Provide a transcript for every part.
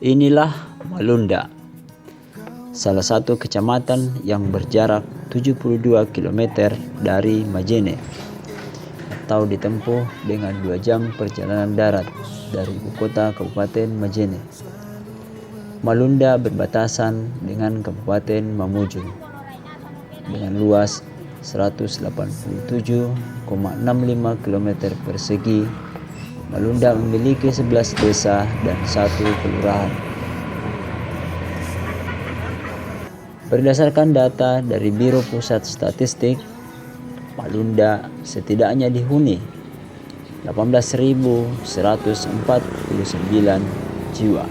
Inilah Malunda, salah satu kecamatan yang berjarak 72 km dari Majene atau ditempuh dengan 2 jam perjalanan darat dari ibu kota Kabupaten Majene. Malunda berbatasan dengan Kabupaten Mamuju dengan luas 187,65 km persegi. Malunda memiliki 11 desa dan 1 kelurahan. Berdasarkan data dari Biro Pusat Statistik, Malunda setidaknya dihuni 18.149 jiwa.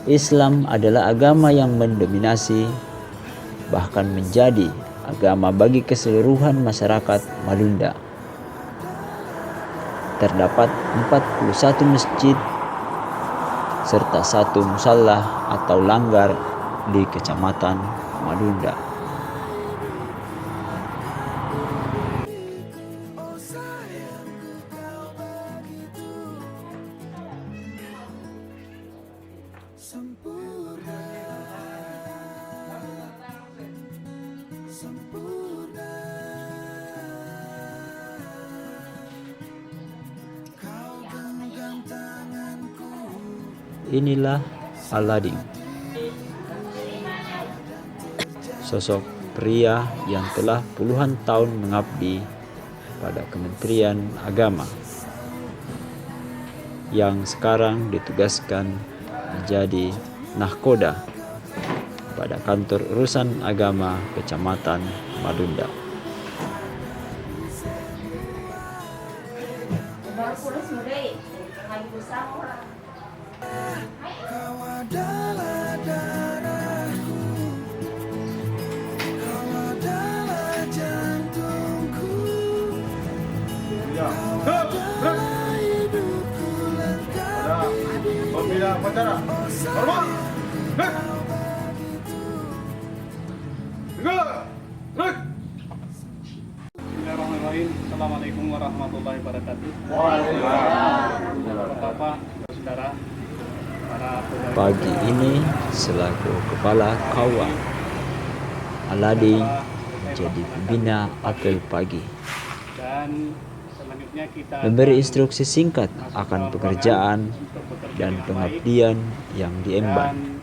Islam adalah agama yang mendominasi, bahkan menjadi agama bagi keseluruhan masyarakat Malunda. Terdapat 41 masjid serta 1 musalla atau langgar di Kecamatan Malunda. Inilah Aladin, sosok pria yang telah puluhan tahun mengabdi pada Kementerian Agama, yang sekarang ditugaskan menjadi nahkoda pada kantor urusan agama Kecamatan Malunda. Bismillahirrahmanirrahim. Assalamualaikum warahmatullahi wabarakatuh. Bapak, saudara, para pegawai. Pagi ini selaku Kepala KAWA, Aladi menjadi pembina apel pagi. Dan selanjutnya kita Memberi instruksi singkat akan pekerjaan dan pengabdian yang diemban,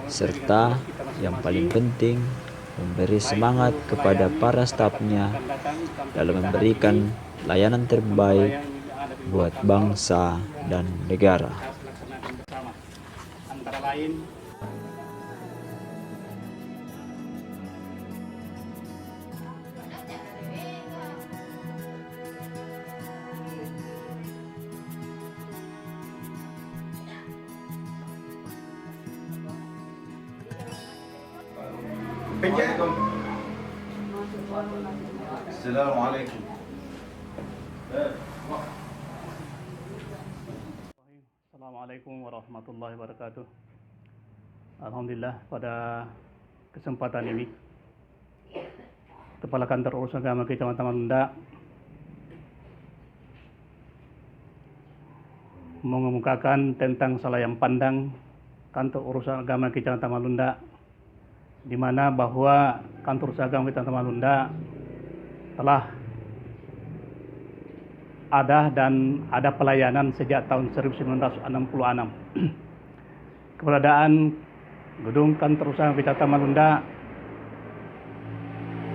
serta yang paling penting memberi semangat kepada para stafnya dalam memberikan layanan terbaik buat bangsa dan negara. Antara lain Assalamualaikum. Assalamualaikum warahmatullahi wabarakatuh. Alhamdulillah, pada kesempatan ini Kepala Kantor Urusan Agama Kecamatan Malunda mengemukakan tentang salayang pandang Kantor Urusan Agama Kecamatan Malunda, di mana bahwa Kantor Urusan Agama Kecamatan Malunda telah ada pelayanan sejak tahun 1966. Keberadaan gedung Kantor Usaha Kecamatan Malunda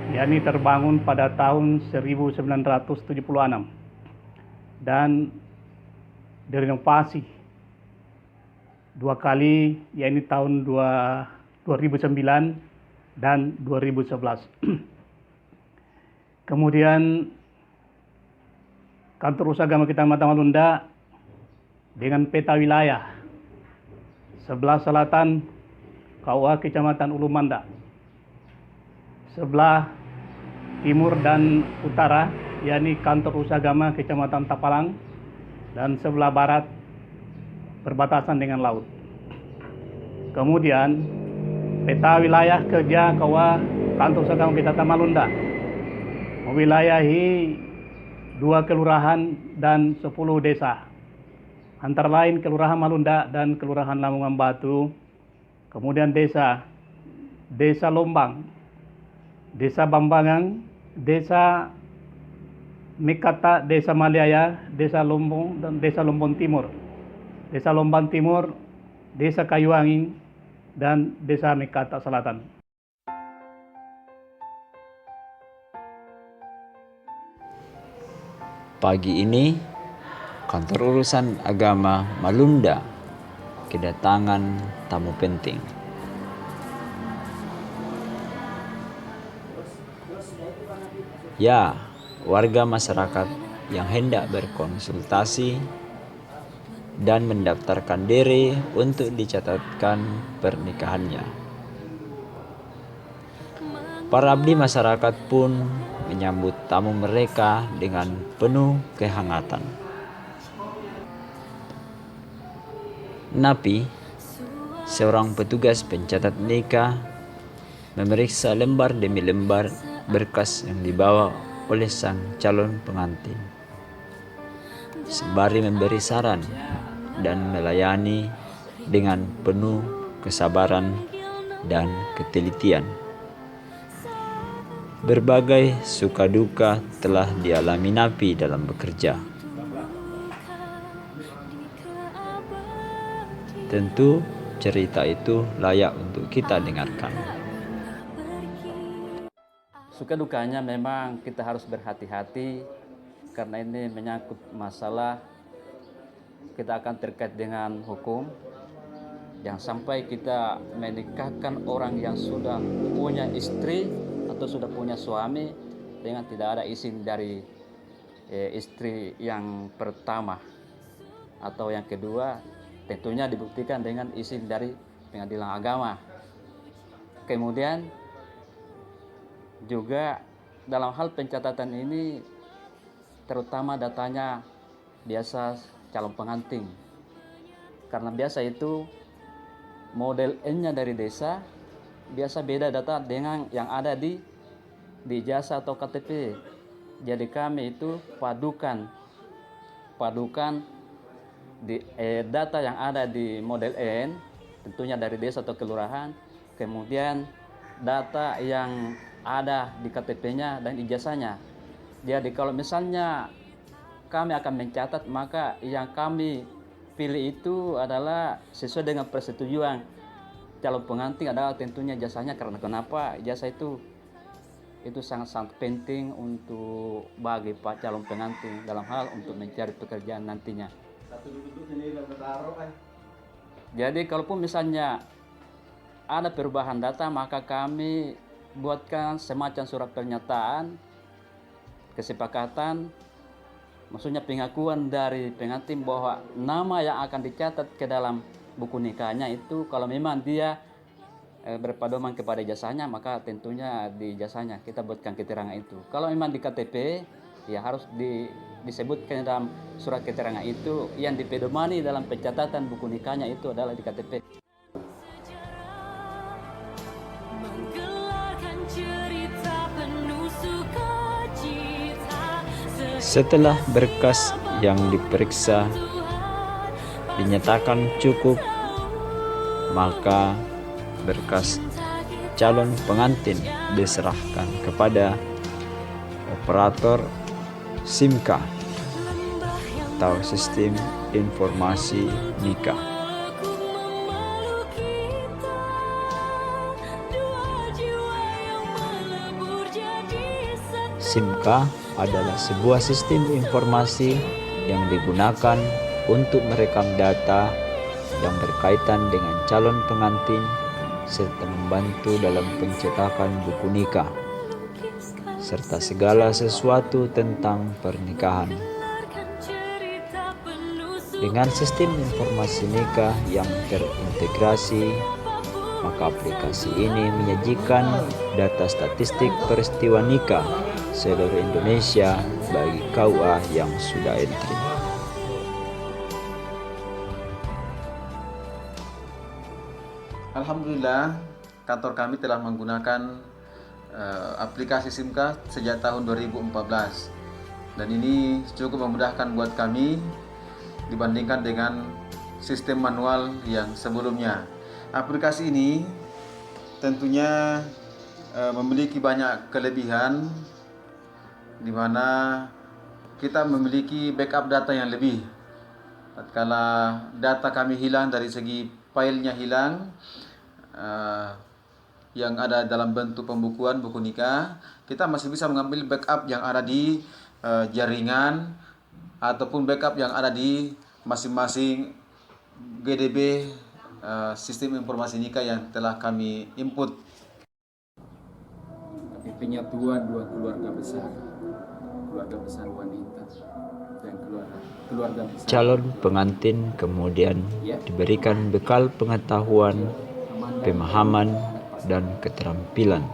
yakni terbangun pada tahun 1976 dan direnovasi 2 kali, yakni tahun 2009 dan 2011. Kemudian Kantor Usaha Agama Kecamatan Malunda dengan peta wilayah sebelah selatan KUA Kecamatan Ulu Manda, sebelah timur dan utara yakni Kantor Usaha Agama Kecamatan Tapalang, dan sebelah barat berbatasan dengan laut. Kemudian peta wilayah kerja KUA Kantor Usaha Agama Kecamatan Malunda mewilayahi 2 kelurahan dan 10 desa. antara lain Kelurahan Malunda dan Kelurahan Lamongan Batu, kemudian Desa Lombang, Desa Bambangan, Desa Mikata, Desa Maliaya, Desa Lombong, dan Desa Lombong Timur. Desa Lombang Timur, Desa Kayuangin, dan Desa Mikata Selatan. Pagi ini, kantor urusan agama Malunda kedatangan tamu penting. Ya, warga masyarakat yang hendak berkonsultasi dan mendaftarkan diri untuk dicatatkan pernikahannya. Para abdi masyarakat pun menyambut tamu mereka dengan penuh kehangatan. Napi, seorang petugas pencatat nikah, memeriksa lembar demi lembar berkas yang dibawa oleh sang calon pengantin, sembari memberi saran dan melayani dengan penuh kesabaran dan ketelitian. Berbagai suka duka telah dialami Napi dalam bekerja. Tentu cerita itu layak untuk kita dengarkan. Suka dukanya memang kita harus berhati-hati karena ini menyangkut masalah kita akan terkait dengan hukum. Jangan sampai kita menikahkan orang yang sudah punya istri atau sudah punya suami dengan tidak ada izin dari istri yang pertama atau yang kedua, tentunya dibuktikan dengan izin dari pengadilan agama. Kemudian juga dalam hal pencatatan ini terutama datanya biasa calon pengantin, karena biasa itu model N-nya dari desa biasa beda data dengan yang ada di ijazah atau KTP. Jadi kami itu padukan di data yang ada di model N tentunya dari desa atau kelurahan, kemudian data yang ada di KTP-nya dan ijazahnya. Jadi kalau misalnya kami akan mencatat, maka yang kami pilih itu adalah sesuai dengan persetujuan calon pengantin adalah tentunya ijazahnya. Karena kenapa? Ijazah itu sangat-sangat penting untuk bagi pak calon pengantin dalam hal untuk mencari pekerjaan nantinya. Jadi kalaupun misalnya ada perubahan data, maka kami buatkan semacam surat pernyataan kesepakatan, maksudnya pengakuan dari pengantin bahwa nama yang akan dicatat ke dalam buku nikahnya itu kalau memang dia berpedoman kepada ijazahnya, maka tentunya di ijazahnya kita buatkan keterangan itu. Kalau memang di KTP, ya harus disebutkan dalam surat keterangan itu yang dipedomani dalam pencatatan buku nikahnya itu adalah di KTP. Setelah berkas yang diperiksa dinyatakan cukup, maka berkas calon pengantin diserahkan kepada operator SIMKA atau Sistem Informasi Nikah. SIMKA adalah sebuah sistem informasi yang digunakan untuk merekam data yang berkaitan dengan calon pengantin serta membantu dalam pencetakan buku nikah serta segala sesuatu tentang pernikahan. Dengan sistem informasi nikah yang terintegrasi, maka aplikasi ini menyajikan data statistik peristiwa nikah seluruh Indonesia bagi KUA yang sudah entry. Alhamdulillah, kantor kami telah menggunakan aplikasi SIMKA sejak tahun 2014 dan ini cukup memudahkan buat kami dibandingkan dengan sistem manual yang sebelumnya. Aplikasi ini tentunya memiliki banyak kelebihan, di mana kita memiliki backup data yang lebih. Tatkala data kami hilang, dari segi filenya hilang, yang ada dalam bentuk pembukuan buku nikah, kita masih bisa mengambil backup yang ada di jaringan ataupun backup yang ada di masing-masing GDB sistem informasi nikah yang telah kami input. KTP-nya dua keluarga besar wanita dan keluarga besar. Calon pengantin kemudian diberikan bekal pengetahuan, pemahaman, dan keterampilan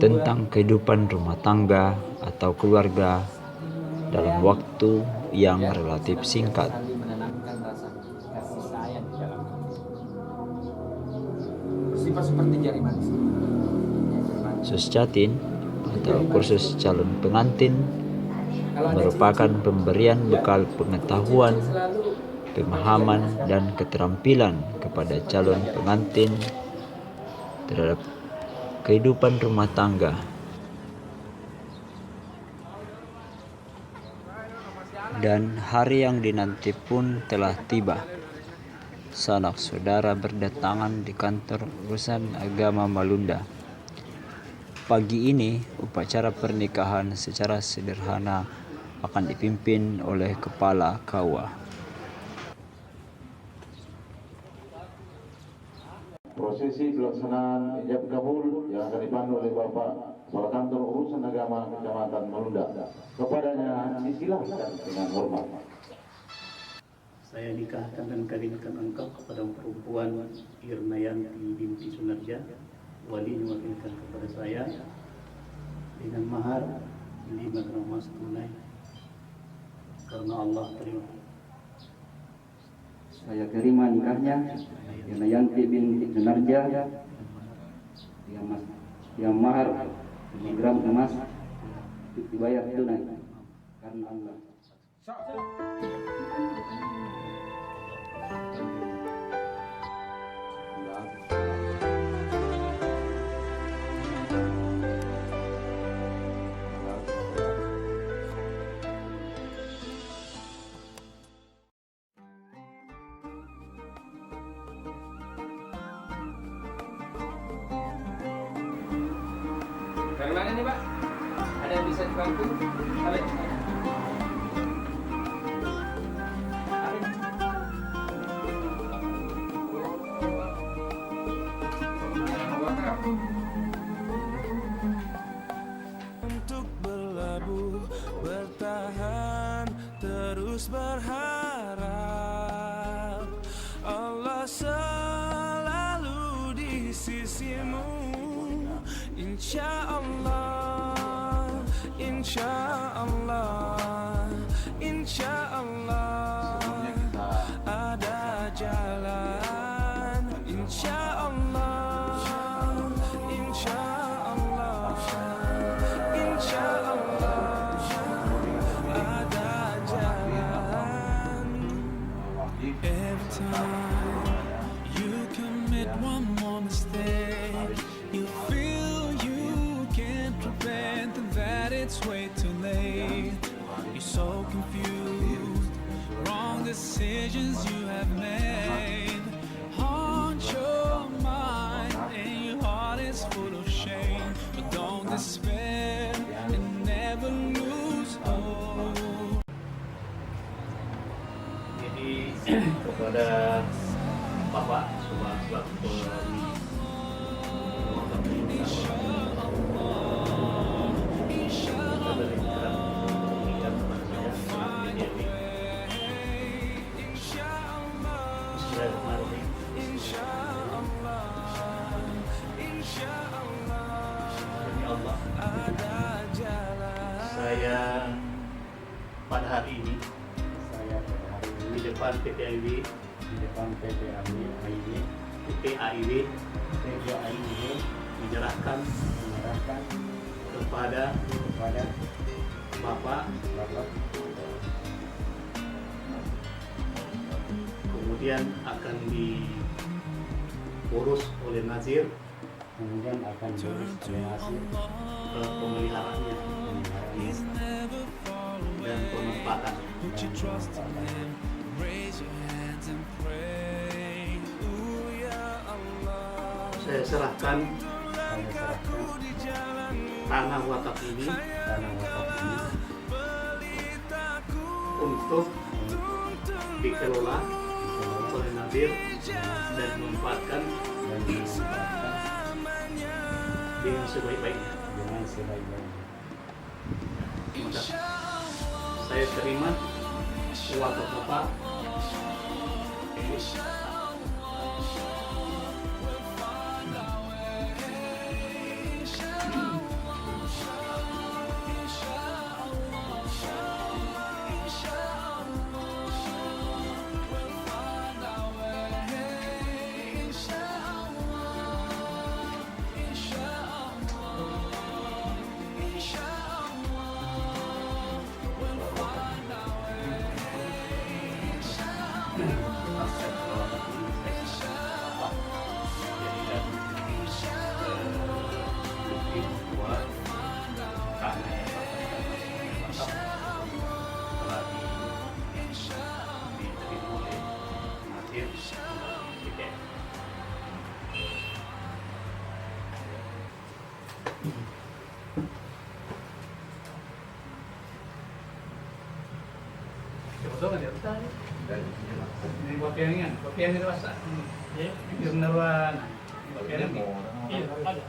tentang kehidupan rumah tangga atau keluarga dalam waktu yang relatif singkat. Menanamkan rasa kasih sayang di dalam hati. Bersifat seperti jari manis. Suscatin atau kursus calon pengantin merupakan pemberian bekal pengetahuan, pemahaman, dan keterampilan kepada calon pengantin terhadap kehidupan rumah tangga. Dan hari yang dinanti pun telah tiba. Sanak saudara berdatangan di kantor urusan agama Malunda. Pagi ini, upacara pernikahan secara sederhana akan dipimpin oleh kepala KUA. Prosesi pelaksanaan ijab kabul yang akan dipandu oleh Bapak Kepala Kantor Urusan Agama Kecamatan Malunda. Kepadanya disilahkan dengan hormat. Saya nikahkan dan kawinkan engkau kepada perempuan Irnayanti binti Sunarja, wali mewakilkan kepada saya dengan mahar 5 gram emas tunai karena Allah terima. Saya terima nikahnya Irnayanti binti Sunarja yang mahar 5 gram emas dibayar tunai karena Allah. Dari mana nih, Pak? Ada yang bisa dibantu? Balik. Untuk berlabuh, bertahan, terus berharap Allah selalu di sisimu. Insya Allah, insya Allah, insya Allah ada jalan. Insya Allah, insya Allah, insya Allah ada jalan. Every time you commit one more mistake, you feel you can't prevent that it's way too late. You're so confused, wrong decisions you have made haunt your mind, and your heart is full of shame. But don't despair and never lose hope. Jadi kepada Bapak selaku saya pada hari ini di depan PT AIW menyerahkan kepada Bapak kemudian akan diurus oleh nazir, kemudian akan diurus oleh nasir pemeliharaannya dan penempatan. Saya serahkan tanah wakaf ini untuk dikelola oleh nazir dan dimanfaatkan dengan sebaik-baiknya. Maka saya terima wakaf Bapak. Ini kopiannya itu masa. Yung naruan. Kopiannya. Iya, ada.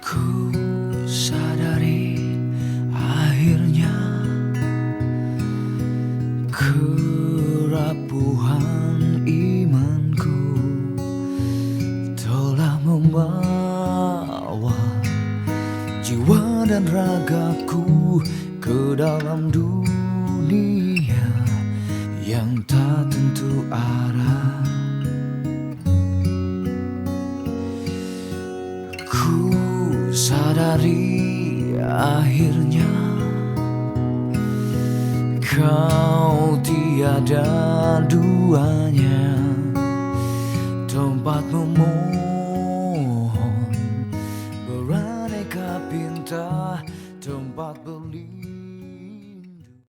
Ku sadari akhirnya kerapuhan imanku telah membawa jiwa dan ragaku ke dalam dunia yang tak tentu arah. Sadari akhirnya kau tiada duanya, tempat memohon beraneka pinta, tempat beli